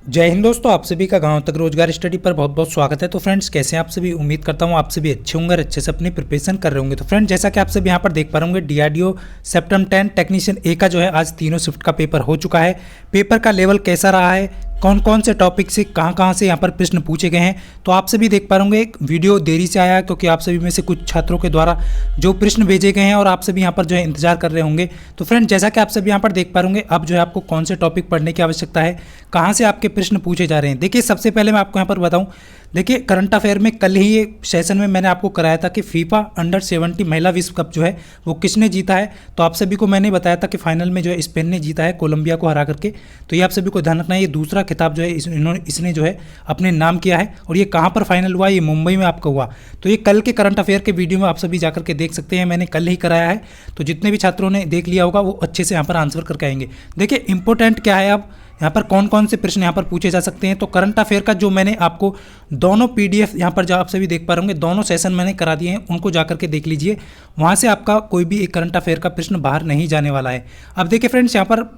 जय हिंद दोस्तों, आप सभी का गांव तक रोजगार स्टडी पर बहुत बहुत स्वागत है। तो फ्रेंड्स, कैसे हैं आप सभी? उम्मीद करता हूं आप सभी अच्छे होंगे और अच्छे से अपनी प्रिपरेशन कर रहे होंगे। तो फ्रेंड्स, जैसा कि आप सभी यहां पर देख पा रहे होंगे, डीआरडीओ सेप्टेम्बर 10 टेक्नीशियन ए का जो है आज तीनों शिफ्ट का पेपर हो चुका है। पेपर का लेवल कैसा रहा है, कौन कौन से टॉपिक से कहां से यहां पर प्रश्न पूछे गए हैं, तो आप सभी देख पा रहे होंगे। एक वीडियो देरी से आया है क्योंकि आप सभी में से कुछ छात्रों के द्वारा जो प्रश्न भेजे गए हैं और आप सभी यहां पर जो है इंतजार कर रहे होंगे। तो फ्रेंड, जैसा कि आप सभी यहां पर देख पा रहे होंगे, अब जो है आपको कौन से टॉपिक पढ़ने की आवश्यकता है, कहां से आपके प्रश्न पूछे जा रहे हैं। देखिए, सबसे पहले मैं आपको यहाँ पर बताऊं, देखिए करंट अफेयर में कल ही ये सेशन में मैंने आपको कराया था कि फीफा अंडर 70 महिला विश्व कप जो है वो किसने जीता है। तो आप सभी को मैंने बताया था कि फाइनल में जो है स्पेन ने जीता है कोलंबिया को हरा करके। तो ये आप सभी को ध्यान रखना है, ये दूसरा खिताब जो है इसने जो है अपने नाम किया है। और ये कहाँ पर फाइनल हुआ, ये मुंबई में आपका हुआ। तो ये कल के करंट अफेयर के वीडियो में आप सभी जाकर के देख सकते हैं, मैंने कल ही कराया है। तो जितने भी छात्रों ने देख लिया होगा वो अच्छे से यहाँ पर आंसर करके आएंगे। देखिए इंपॉर्टेंट क्या है, अब यहाँ पर कौन कौन से प्रश्न यहाँ पर पूछे जा सकते हैं। तो करंट अफेयर का जो मैंने आपको दोनों पीडीएफ यहाँ पर जो आप सभी देख पा रहे होंगे, दोनों सेशन मैंने करा दिए हैं, उनको जाकर के देख लीजिए। वहाँ से आपका कोई भी एक करंट अफेयर का प्रश्न बाहर नहीं जाने वाला है। अब देखिए फ्रेंड्स, यहाँ पर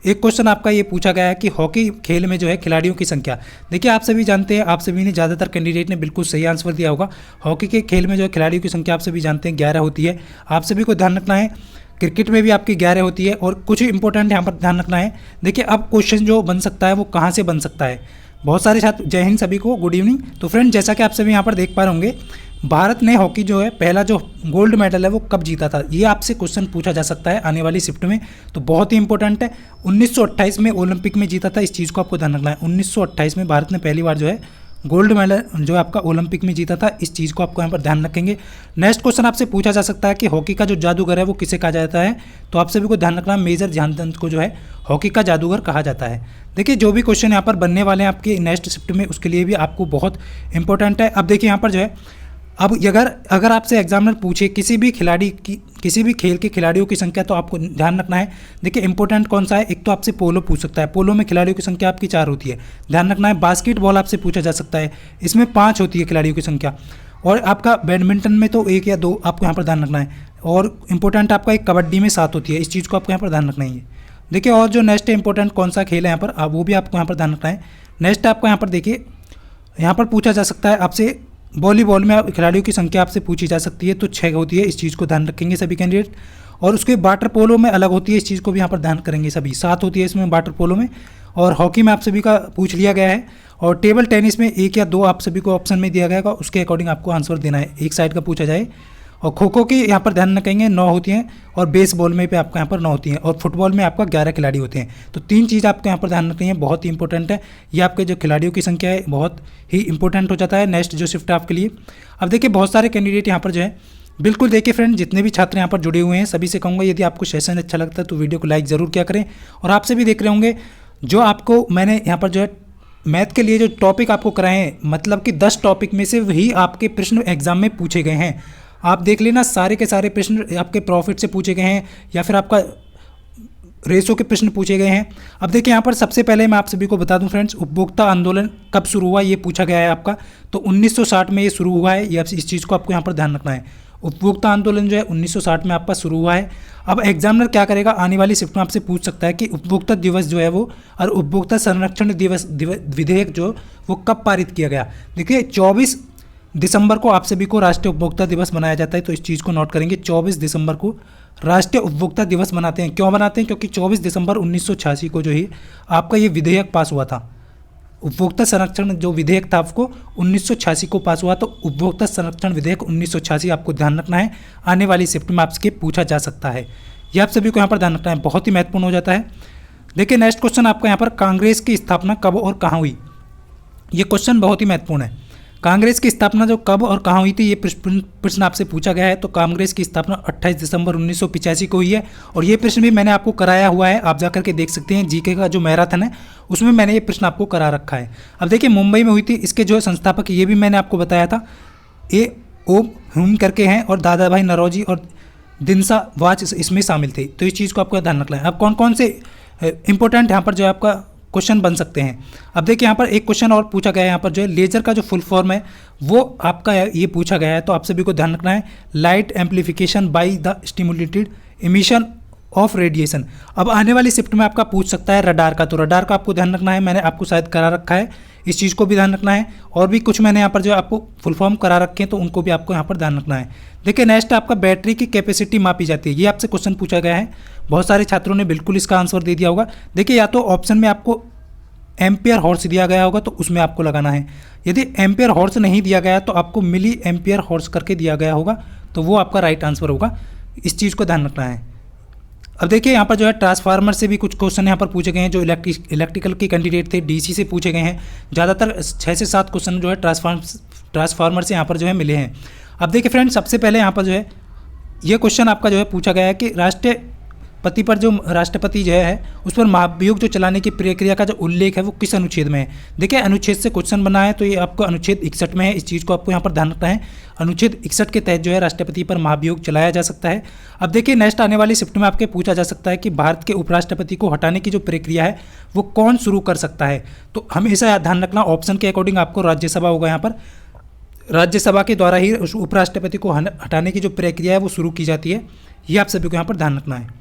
एक क्वेश्चन आपका ये पूछा गया है कि हॉकी खेल में जो है खिलाड़ियों की संख्या। देखिए, आप सभी जानते हैं, आप सभी ने ज़्यादातर कैंडिडेट ने बिल्कुल सही आंसर दिया होगा। हॉकी के खेल में जो है खिलाड़ियों की संख्या आप सभी जानते हैं 11 होती है। आप सभी को ध्यान रखना है, क्रिकेट में भी आपकी 11 होती है। और कुछ इंपॉर्टेंट यहाँ पर ध्यान रखना है। देखिए, अब क्वेश्चन जो बन सकता है वो कहाँ से बन सकता है। बहुत सारे छात्र, जय हिंद सभी को, गुड इवनिंग। तो फ्रेंड, जैसा कि आप सभी यहाँ पर देख पा रहे होंगे, भारत ने हॉकी जो है पहला जो गोल्ड मेडल है वो कब जीता था, ये आपसे क्वेश्चन पूछा जा सकता है आने वाली शिफ्ट में। तो बहुत ही इंपॉर्टेंट है। 1928 में ओलंपिक में जीता था, इस चीज़ को आपको ध्यान रखना है। 1928 में भारत ने पहली बार जो है गोल्ड मेडल जो आपका ओलंपिक में जीता था, इस चीज़ को आपको यहाँ पर ध्यान रखेंगे। नेक्स्ट क्वेश्चन आपसे पूछा जा सकता है कि हॉकी का जो जादूगर है वो किसे कहा जाता है। तो आप सभी को ध्यान रखना, मेजर ध्यानचंद को जो है हॉकी का जादूगर कहा जाता है। देखिए, जो भी क्वेश्चन यहाँ पर बनने वाले हैं आपके नेक्स्ट शिफ्ट में, उसके लिए भी आपको बहुत इंपॉर्टेंट है। अब देखिए यहाँ पर जो है, अब अगर आपसे एग्जामिनर पूछे किसी भी खेल के खिलाड़ियों की संख्या, तो आपको ध्यान रखना है। देखिए इंपॉर्टेंट कौन सा है, एक तो आपसे पोलो पूछ सकता है, पोलो में खिलाड़ियों की संख्या आपकी 4 होती है, ध्यान रखना है। बास्केटबॉल आपसे पूछा जा सकता है, इसमें 5 होती है खिलाड़ियों की संख्या। और आपका बैडमिंटन में तो 1 या 2 आपको यहाँ पर ध्यान रखना है। और इंपॉर्टेंट आपका एक कबड्डी में 7 होती है, इस चीज़ को आपको यहाँ पर ध्यान रखना है। देखिए, और जो नेक्स्ट इंपॉर्टेंट कौन सा खेल है यहाँ पर, वो भी आपको यहाँ पर ध्यान रखना है। नेक्स्ट आपको यहाँ पर देखिए, यहाँ पर पूछा जा सकता है आपसे वॉलीबॉल में खिलाड़ियों की संख्या आपसे पूछी जा सकती है, तो 6 होती है, इस चीज़ को ध्यान रखेंगे सभी कैंडिडेट। और उसके वाटर पोलो में अलग होती है, इस चीज़ को भी यहाँ पर ध्यान करेंगे सभी, 7 होती है इसमें वाटर पोलो में। और हॉकी में आप सभी का पूछ लिया गया है। और टेबल टेनिस में 1 या 2 आप सभी को ऑप्शन में दिया गया, उसके अकॉर्डिंग आपको आंसर देना है, एक साइड का पूछा जाए। और खो खो की यहाँ पर ध्यान रखेंगे 9 होती हैं। और बेसबॉल में भी आपको यहाँ पर 9 होती हैं। और फुटबॉल में आपका 11 खिलाड़ी होते हैं। तो 3 चीज़ आपको यहाँ पर ध्यान रखनी है, बहुत ही इंपॉर्टेंट है। ये आपके जो खिलाड़ियों की संख्या है बहुत ही इंपॉर्टेंट हो जाता है नेक्स्ट जो शिफ्ट है आपके लिए। अब देखिए, बहुत सारे कैंडिडेट यहाँ पर जो है, बिल्कुल देखिए फ्रेंड, जितने भी छात्र यहाँ पर जुड़े हुए हैं सभी से कहूँगा, यदि आपको सेशन अच्छा लगता है तो वीडियो को लाइक ज़रूर किया करें। और आपसे भी देख रहे होंगे, जो आपको मैंने यहाँ पर जो है मैथ के लिए जो टॉपिक आपको कराए हैं, मतलब कि 10 टॉपिक में से वही आपके प्रश्न एग्जाम में पूछे गए हैं। आप देख लेना, सारे के सारे प्रश्न आपके प्रॉफिट से पूछे गए हैं या फिर आपका रेशो के प्रश्न पूछे गए हैं। अब देखिए, यहाँ पर सबसे पहले मैं आप सभी को बता दूं फ्रेंड्स, उपभोक्ता आंदोलन कब शुरू हुआ ये पूछा गया है आपका। तो 1960 में ये शुरू हुआ है, ये इस चीज़ को आपको यहाँ पर ध्यान रखना है। उपभोक्ता आंदोलन जो है 1960 में आपका शुरू हुआ है। अब एग्जामिनर क्या करेगा, आने वाली शिफ्ट में आपसे पूछ सकता है कि उपभोक्ता दिवस जो है वो और उपभोक्ता संरक्षण दिवस विधेयक जो वो कब पारित किया गया। देखिए, 24 दिसंबर को आप सभी को राष्ट्रीय उपभोक्ता दिवस मनाया जाता है, तो इस चीज़ को नोट करेंगे। 24 दिसंबर को राष्ट्रीय उपभोक्ता दिवस मनाते हैं। क्यों मनाते हैं? क्योंकि 24 दिसंबर 1986 को जो है आपका ये विधेयक पास हुआ था। उपभोक्ता संरक्षण जो विधेयक था आपको 1986 को पास हुआ, तो उपभोक्ता संरक्षण विधेयक 1986 आपको ध्यान रखना है। आने वाली शिफ्ट में आपसे पूछा जा सकता है, यह आप सभी को यहाँ पर ध्यान रखना है, बहुत ही महत्वपूर्ण हो जाता है। देखिए, नेक्स्ट क्वेश्चन आपका यहाँ पर, कांग्रेस की स्थापना कब और कहाँ हुई। ये क्वेश्चन बहुत ही महत्वपूर्ण है। कांग्रेस की स्थापना जो कब और कहाँ हुई थी, ये प्रश्न आपसे पूछा गया है। तो कांग्रेस की स्थापना 28 दिसंबर 1985 को हुई है। और ये प्रश्न भी मैंने आपको कराया हुआ है, आप जाकर के देख सकते हैं। जीके का जो मैराथन है उसमें मैंने ये प्रश्न आपको करा रखा है। अब देखिए, मुंबई में हुई थी, इसके जो संस्थापक ये भी मैंने आपको बताया था, A.O. ह्यूम करके हैं, और दादा भाई नौरोजी और दिनसा वाज इसमें शामिल थे। तो इस चीज़ को आपको ध्यान रखना है। अब कौन कौन से इंपॉर्टेंट यहाँ पर जो है आपका क्वेश्चन बन सकते हैं। अब देखिए, यहाँ पर एक क्वेश्चन और पूछा गया है, यहाँ पर जो है लेजर का जो फुल फॉर्म है वो आपका ये पूछा गया है। तो आप सभी को ध्यान रखना है, light amplification by the stimulated emission of radiation. अब आने वाली शिफ्ट में आपका पूछ सकता है रडार का, तो रडार का आपको ध्यान रखना है, मैंने आपको शायद करा रखा है, इस चीज़ को भी ध्यान रखना है। और भी कुछ मैंने यहाँ पर जो आपको फुल फॉर्म करा रखे हैं तो उनको भी आपको यहाँ पर ध्यान रखना है। देखिए नेक्स्ट आपका बैटरी की कैपेसिटी मापी जाती है, ये आपसे क्वेश्चन पूछा गया है। बहुत सारे छात्रों ने बिल्कुल इसका आंसर दे दिया होगा। देखिए या तो ऑप्शन में आपको एम्पियर हॉर्स दिया गया होगा तो उसमें आपको लगाना है, यदि एम्पियर हॉर्स नहीं दिया गया तो आपको मिली एम्पियर हॉर्स करके दिया गया होगा, तो वो आपका राइट आंसर होगा। इस चीज़ को ध्यान रखना है। अब देखिए यहाँ पर जो है ट्रांसफार्मर से भी कुछ क्वेश्चन यहाँ पर पूछे गए हैं, जो इलेक्ट्रिकल के कैंडिडेट थे डीसी से पूछे गए हैं। ज़्यादातर 6 से 7 क्वेश्चन जो है ट्रांसफार्मर से यहाँ पर जो है मिले हैं। अब देखिए फ्रेंड्स, सबसे पहले यहाँ पर जो है ये क्वेश्चन आपका जो है पूछा गया है कि राष्ट्रपति पर जो राष्ट्रपति जो है उस पर महाभियोग जो चलाने की प्रक्रिया का जो उल्लेख है वो किस अनुच्छेद में है। देखिए अनुच्छेद से क्वेश्चन बना है तो ये आपको अनुच्छेद 61 में है, इस चीज़ को आपको यहाँ पर ध्यान रखना है। अनुच्छेद 61 के तहत जो है राष्ट्रपति पर महाभियोग चलाया जा सकता है। अब देखिए नेक्स्ट आने वाली शिफ्ट में आपके पूछा जा सकता है कि भारत के उपराष्ट्रपति को हटाने की जो प्रक्रिया है वो कौन शुरू कर सकता है। तो हमेशा ध्यान रखना ऑप्शन के अकॉर्डिंग आपको राज्यसभा होगा, यहाँ पर राज्यसभा के द्वारा ही उस उपराष्ट्रपति को हटाने की जो प्रक्रिया है वो शुरू की जाती है। ये आप सभी को यहाँ पर ध्यान रखना है।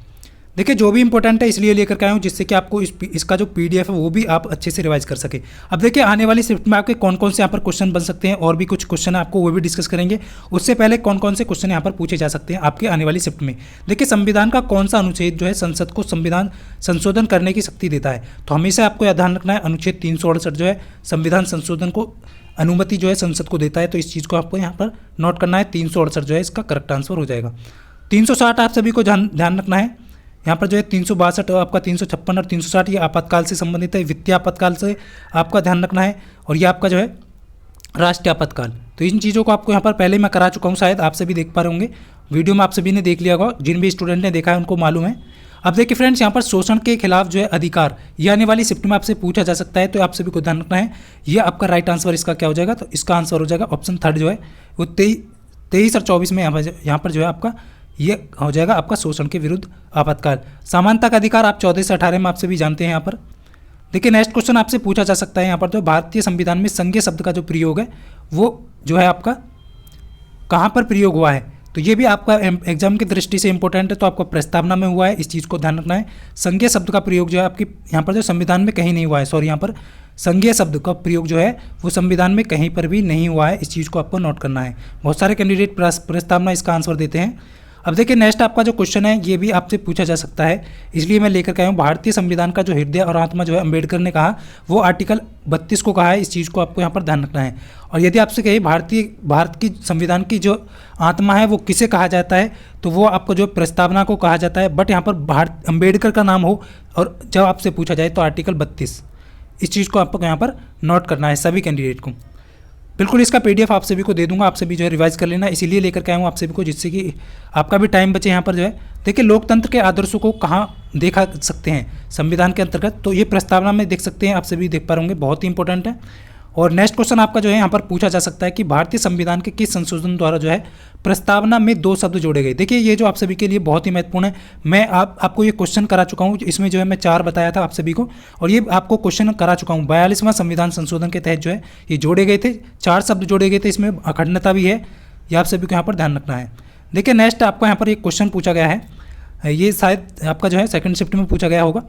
देखिए जो भी इंपॉर्टेंट है इसलिए लेकर के आया हूँ जिससे कि आपको इसका जो पीडीएफ है वो भी आप अच्छे से रिवाइज कर सके। अब देखिए आने वाली शिफ्ट में आपके कौन कौन से यहाँ पर क्वेश्चन बन सकते हैं, और भी कुछ क्वेश्चन आपको वो भी डिस्कस करेंगे। उससे पहले कौन कौन से क्वेश्चन यहाँ पर पूछे जा सकते हैं आपके आने वाली शिफ्ट में। देखिए संविधान का कौन सा अनुच्छेद जो है संसद को संविधान संशोधन करने की शक्ति देता है, तो हमेशा आपको यह ध्यान रखना है अनुच्छेद 368 जो है संविधान संशोधन को अनुमति जो है संसद को देता है। तो इस चीज़ को आपको यहाँ पर नोट करना है। 368 जो है इसका करेक्ट आंसर हो जाएगा। 360 आप सभी को ध्यान रखना है। यहाँ पर जो है 362 आपका 356 और 360 ये आपातकाल से संबंधित है, वित्तीय आपातकाल से आपका ध्यान रखना है। और ये आपका जो है राष्ट्रीय आपातकाल, तो इन चीज़ों को आपको यहाँ पर पहले मैं करा चुका हूँ, शायद आप सभी देख पा रहे होंगे, वीडियो में आप सभी ने देख लिया होगा, जिन भी स्टूडेंट ने देखा है उनको मालूम है। अब देखिए फ्रेंड्स यहाँ पर शोषण के खिलाफ जो है अधिकार, ये आने वाली शिफ्ट में आपसे पूछा जा सकता है, तो आप सभी को ध्यान रखना है। ये आपका राइट आंसर इसका क्या हो जाएगा, तो इसका आंसर हो जाएगा ऑप्शन 3 जो है वो 23 और 24 में यहाँ पर जो है आपका ये हो जाएगा आपका शोषण के विरुद्ध आपातकाल। समानता का अधिकार आप 14 से 18 में आपसे भी जानते हैं। यहाँ पर देखिए नेक्स्ट क्वेश्चन आपसे पूछा जा सकता है, यहाँ पर जो भारतीय संविधान में संज्ञेय शब्द का जो प्रयोग है वो जो है आपका कहाँ पर प्रयोग हुआ है, तो ये भी आपका एग्जाम की दृष्टि से इंपॉर्टेंट है। तो आपका प्रस्तावना में हुआ है, इस चीज़ को ध्यान रखना है। संज्ञेय शब्द का प्रयोग जो है आपकी यहाँ पर जो संविधान में कहीं नहीं हुआ है, सॉरी यहाँ पर संज्ञेय शब्द का प्रयोग जो है वो संविधान में कहीं पर भी नहीं हुआ है, इस चीज़ को आपको नोट करना है। बहुत सारे कैंडिडेट प्रस्तावना इसका आंसर देते हैं। अब देखिए नेक्स्ट आपका जो क्वेश्चन है ये भी आपसे पूछा जा सकता है, इसलिए मैं लेकर के आया हूँ। भारतीय संविधान का जो हृदय और आत्मा जो है अम्बेडकर ने कहा, वो आर्टिकल 32 को कहा है, इस चीज़ को आपको यहाँ पर ध्यान रखना है। और यदि आपसे कहे भारत की संविधान की जो आत्मा है वो किसे कहा जाता है, तो वो आपको जो प्रस्तावना को कहा जाता है, बट यहाँ पर अम्बेडकर का नाम हो और जब आपसे पूछा जाए तो आर्टिकल 32, इस चीज़ को आपको यहाँ पर नोट करना है सभी कैंडिडेट को। बिल्कुल इसका पीडीएफ आप सभी को दे दूंगा, आप सभी जो है रिवाइज कर लेना, इसीलिए लेकर के आया हूँ आप सभी को जिससे कि आपका भी टाइम बचे। यहाँ पर जो है देखिए लोकतंत्र के आदर्शों को कहाँ देखा सकते हैं संविधान के अंतर्गत, तो ये प्रस्तावना में देख सकते हैं, आप सभी देख पा रहे होंगे, बहुत ही इंपॉर्टेंट है। और नेक्स्ट क्वेश्चन आपका जो है यहाँ पर पूछा जा सकता है कि भारतीय संविधान के किस संशोधन द्वारा जो है प्रस्तावना में 2 शब्द जोड़े गए। देखिए ये जो आप सभी के लिए बहुत ही महत्वपूर्ण है, मैं आपको ये क्वेश्चन करा चुका हूँ, इसमें जो है मैं 4 बताया था आप सभी को, और ये आपको क्वेश्चन करा चुका हूँ। 42वां संविधान संशोधन के तहत जो है ये जोड़े गए थे, 4 शब्द जोड़े गए थे, इसमें अखंडता भी है, ये आप सभी को यहाँ पर ध्यान रखना है। देखिए नेक्स्ट आपको यहाँ पर एक क्वेश्चन पूछा गया है, ये शायद आपका जो है सेकंड शिफ्ट में पूछा गया होगा।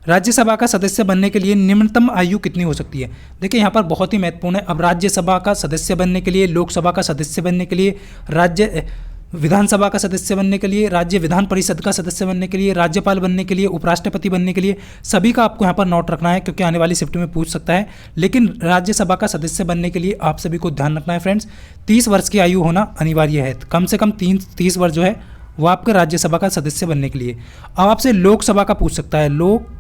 राज्यसभा का सदस्य बनने के लिए निम्नतम आयु कितनी हो सकती है। देखिए यहाँ पर बहुत ही महत्वपूर्ण है। अब राज्यसभा का सदस्य बनने के लिए, लोकसभा का सदस्य बनने के लिए, राज्य विधानसभा का सदस्य बनने के लिए, राज्य विधान परिषद का सदस्य बनने के लिए, राज्यपाल बनने के लिए, उपराष्ट्रपति बनने के लिए, सभी का आपको यहाँ पर नोट रखना है, क्योंकि आने वाली शिफ्ट में पूछ सकता है। लेकिन राज्यसभा का सदस्य बनने के लिए आप सभी को ध्यान रखना है फ्रेंड्स, 30 वर्ष की आयु होना अनिवार्य है, कम से कम 30 वर्ष जो है वो आपके राज्यसभा का सदस्य बनने के लिए। अब आपसे लोकसभा का पूछ सकता है, लोकसभा,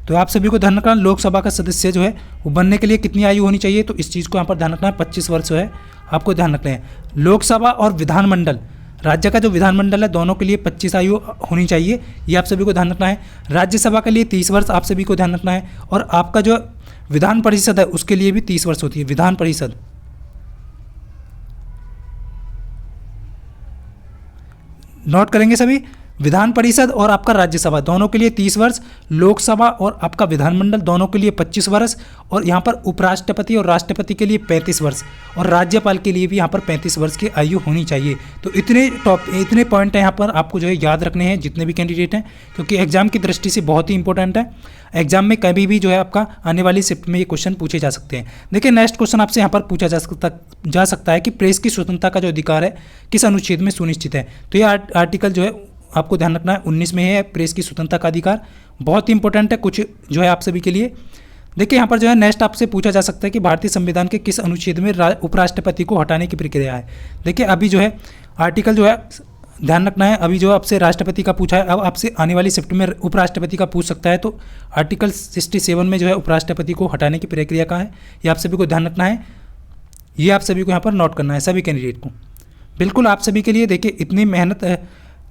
तो आप सभी को ध्यान रखना लोकसभा का सदस्य जो है वो बनने के लिए कितनी आयु होनी चाहिए, तो इस चीज़ को यहाँ पर ध्यान रखना है, 25 वर्ष जो है आपको ध्यान रखना है। लोकसभा और विधानमंडल, राज्य का जो विधानमंडल है दोनों के लिए 25 आयु होनी चाहिए, ये आप सभी को ध्यान रखना है। राज्यसभा के लिए 30 वर्ष आप सभी को ध्यान रखना है, और आपका जो विधान परिषद है उसके लिए भी 30 वर्ष होती है, विधान परिषद। नोट करेंगे सभी। विधान परिषद और आपका राज्यसभा दोनों के लिए 30 वर्ष, लोकसभा और आपका विधानमंडल दोनों के लिए 25 वर्ष, और यहाँ पर उपराष्ट्रपति और राष्ट्रपति के लिए 35 वर्ष, और राज्यपाल के लिए भी यहाँ पर 35 वर्ष की आयु होनी चाहिए। तो इतने पॉइंट हैं यहाँ पर आपको जो है याद रखने हैं जितने भी कैंडिडेट हैं, क्योंकि एग्जाम की दृष्टि से बहुत ही इंपॉर्टेंट है। एग्जाम में कभी भी जो है आपका आने वाली शिफ्ट में ये क्वेश्चन पूछे जा सकते हैं। देखिए नेक्स्ट क्वेश्चन आपसे यहाँ पर पूछा जा सकता है कि प्रेस की स्वतंत्रता का जो अधिकार है किस अनुच्छेद में सुनिश्चित है। तो ये आर्टिकल जो है आपको ध्यान रखना है 19 में है प्रेस की स्वतंत्रता का अधिकार, बहुत ही इंपॉर्टेंट है कुछ जो है आप सभी के लिए। देखिए यहाँ पर जो है नेक्स्ट आपसे पूछा जा सकता है कि भारतीय संविधान के किस अनुच्छेद में उपराष्ट्रपति को हटाने की प्रक्रिया है। देखिए अभी जो है आर्टिकल जो है ध्यान रखना है, अभी जो आपसे राष्ट्रपति का पूछा है, अब आपसे आने वाली शिफ्ट में उपराष्ट्रपति का पूछ सकता है। तो आर्टिकल 67 में जो है उपराष्ट्रपति को हटाने की प्रक्रिया का है, ये आप सभी को ध्यान रखना है, ये आप सभी को यहाँ पर नोट करना है सभी कैंडिडेट को। बिल्कुल आप सभी के लिए देखिए इतनी मेहनत है,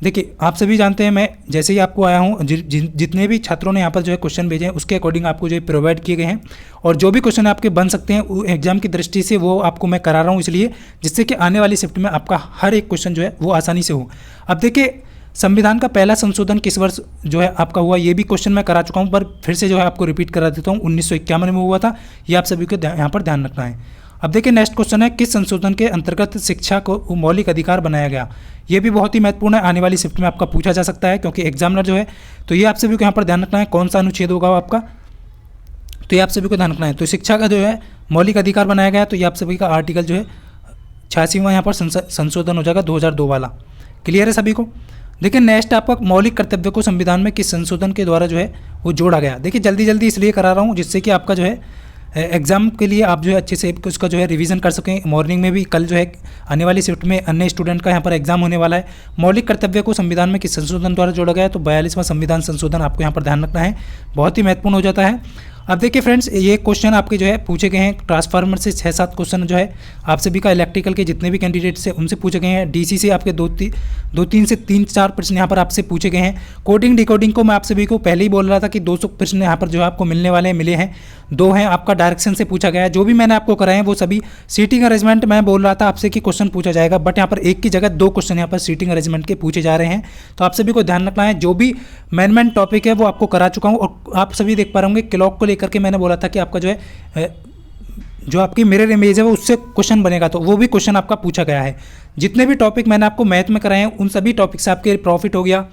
देखिए आप सभी जानते हैं मैं जैसे ही आपको आया हूँ जितने भी छात्रों ने यहाँ पर जो है क्वेश्चन भेजे हैं उसके अकॉर्डिंग आपको जो है प्रोवाइड किए गए हैं, और जो भी क्वेश्चन आपके बन सकते हैं एग्जाम की दृष्टि से वो आपको मैं करा रहा हूँ इसलिए जिससे कि आने वाली शिफ्ट में आपका हर एक क्वेश्चन जो है वो आसानी से हो। अब देखिए संविधान का पहला संशोधन किस वर्ष जो है आपका हुआ, ये भी क्वेश्चन मैं करा चुका हूँ, पर फिर से जो है आपको रिपीट करा देता हूँ, 1951 में हुआ था, ये आप सभी को यहाँ पर ध्यान रखना है। अब देखिए नेक्स्ट क्वेश्चन है किस संशोधन के अंतर्गत शिक्षा को मौलिक अधिकार बनाया गया। ये भी बहुत ही महत्वपूर्ण है, आने वाली शिफ्ट में आपका पूछा जा सकता है क्योंकि एग्जामिनर जो है, तो ये आप सभी को यहाँ पर ध्यान रखना है कौन सा अनुच्छेद होगा आपका, तो ये आप सभी को ध्यान रखना है। तो शिक्षा का जो है मौलिक अधिकार बनाया गया, तो ये आप सभी का आर्टिकल जो है 86वां यहाँ पर संशोधन हो जाएगा 2002 वाला। क्लियर है सभी को। देखिए नेक्स्ट आपका मौलिक कर्तव्य को संविधान में किस संशोधन के द्वारा जो है वो जोड़ा गया। देखिए जल्दी जल्दी इसलिए करा रहा हूँ जिससे कि आपका जो है एग्जाम के लिए आप जो है अच्छे से उसका जो है रिवीजन कर सकें। मॉर्निंग में भी कल जो है आने वाली शिफ्ट में अन्य स्टूडेंट का यहाँ पर एग्जाम होने वाला है। मौलिक कर्तव्य को संविधान में किस संशोधन द्वारा जोड़ा गया है, तो 42वां संविधान संशोधन आपको यहाँ पर ध्यान रखना है, बहुत ही महत्वपूर्ण हो जाता है। अब देखिए फ्रेंड्स ये क्वेश्चन आपके जो है पूछे गए हैं ट्रांसफार्मर से 6-7 क्वेश्चन जो है आप सभी का इलेक्ट्रिकल के जितने भी कैंडिडेट्स हैं उनसे पूछे गए हैं। डीसी से आपके 2-3 से 3-4 प्रश्न यहाँ पर आपसे पूछे गए हैं। कोडिंग डिकोडिंग को मैं आप सभी को पहले ही बोल रहा था कि 200 प्रश्न यहाँ पर जो है आपको मिलने वाले हैं, मिले हैं। 2 हैं आपका डायरेक्शन से पूछा गया है, जो भी मैंने आपको कराए हैं वो सभी सीटिंग अरेंजमेंट मैं बोल रहा था आपसे कि क्वेश्चन पूछा जाएगा, बट यहाँ पर एक की जगह 2 क्वेश्चन यहाँ पर सीटिंग अरेंजमेंट के पूछे जा रहे हैं। तो आप सभी को ध्यान रखना है, जो भी मेन टॉपिक है वो आपको करा चुका हूँ। और आप सभी देख पा रहे होंगे क्लॉक को लेकर के मैंने बोला था कि आपका जो है जो आपकी मिरर इमेज है वो उससे क्वेश्चन बनेगा, तो वो भी क्वेश्चन आपका पूछा गया है। जितने भी टॉपिक मैंने आपको मैथ में कराए हैं उन सभी टॉपिक से आपके प्रॉफिट हो गया,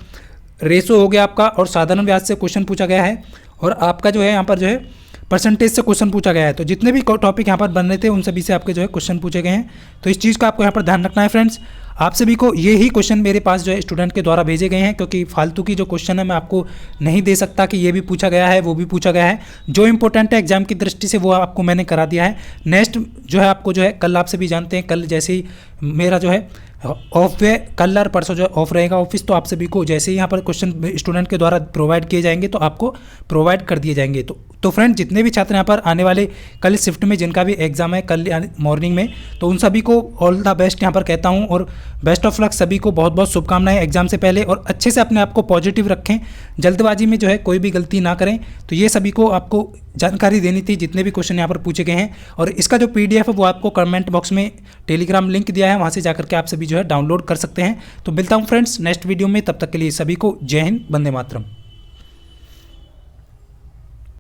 रेशो हो गया आपका, और साधारण ब्याज से क्वेश्चन पूछा गया है, और आपका जो है यहाँ पर जो है परसेंटेज से क्वेश्चन पूछा गया है। तो जितने भी टॉपिक यहाँ पर बन रहे थे उन सभी से आपके जो है क्वेश्चन पूछे गए हैं। तो इस चीज़ का आपको यहाँ पर ध्यान रखना है फ्रेंड्स। आप सभी को ये ही क्वेश्चन मेरे पास जो है स्टूडेंट के द्वारा भेजे गए हैं, क्योंकि फालतू की जो क्वेश्चन है मैं आपको नहीं दे सकता कि ये भी पूछा गया है वो भी पूछा गया है। जो इंपॉर्टेंट है एग्जाम की दृष्टि से वो आपको मैंने करा दिया है। नेक्स्ट जो है आपको जो है कल आप सभी जानते हैं, कल जैसे ही मेरा जो है ऑफ है, कल और परसों जो ऑफ रहेगा ऑफिस, तो आप सभी को जैसे ही यहाँ पर क्वेश्चन स्टूडेंट के द्वारा प्रोवाइड किए जाएंगे तो आपको प्रोवाइड कर दिए जाएंगे। तो फ्रेंड जितने भी छात्र यहाँ पर आने वाले कल शिफ्ट में जिनका भी एग्जाम है कल मॉर्निंग में, तो उन सभी को ऑल द बेस्ट यहाँ पर कहता हूँ, और बेस्ट ऑफ लक सभी को, बहुत बहुत शुभकामनाएं एग्जाम से पहले। और अच्छे से अपने आप को पॉजिटिव रखें, जल्दबाजी में जो है कोई भी गलती ना करें। तो ये सभी को आपको जानकारी देनी थी जितने भी क्वेश्चन यहाँ पर पूछे गए हैं। और इसका जो PDF है वो आपको कमेंट बॉक्स में टेलीग्राम लिंक दिया है, वहाँ से जाकर के आप सभी जो है डाउनलोड कर सकते हैं। तो मिलता हूँ फ्रेंड्स नेक्स्ट वीडियो में, तब तक के लिए सभी को जय हिंद, वंदे मातरम।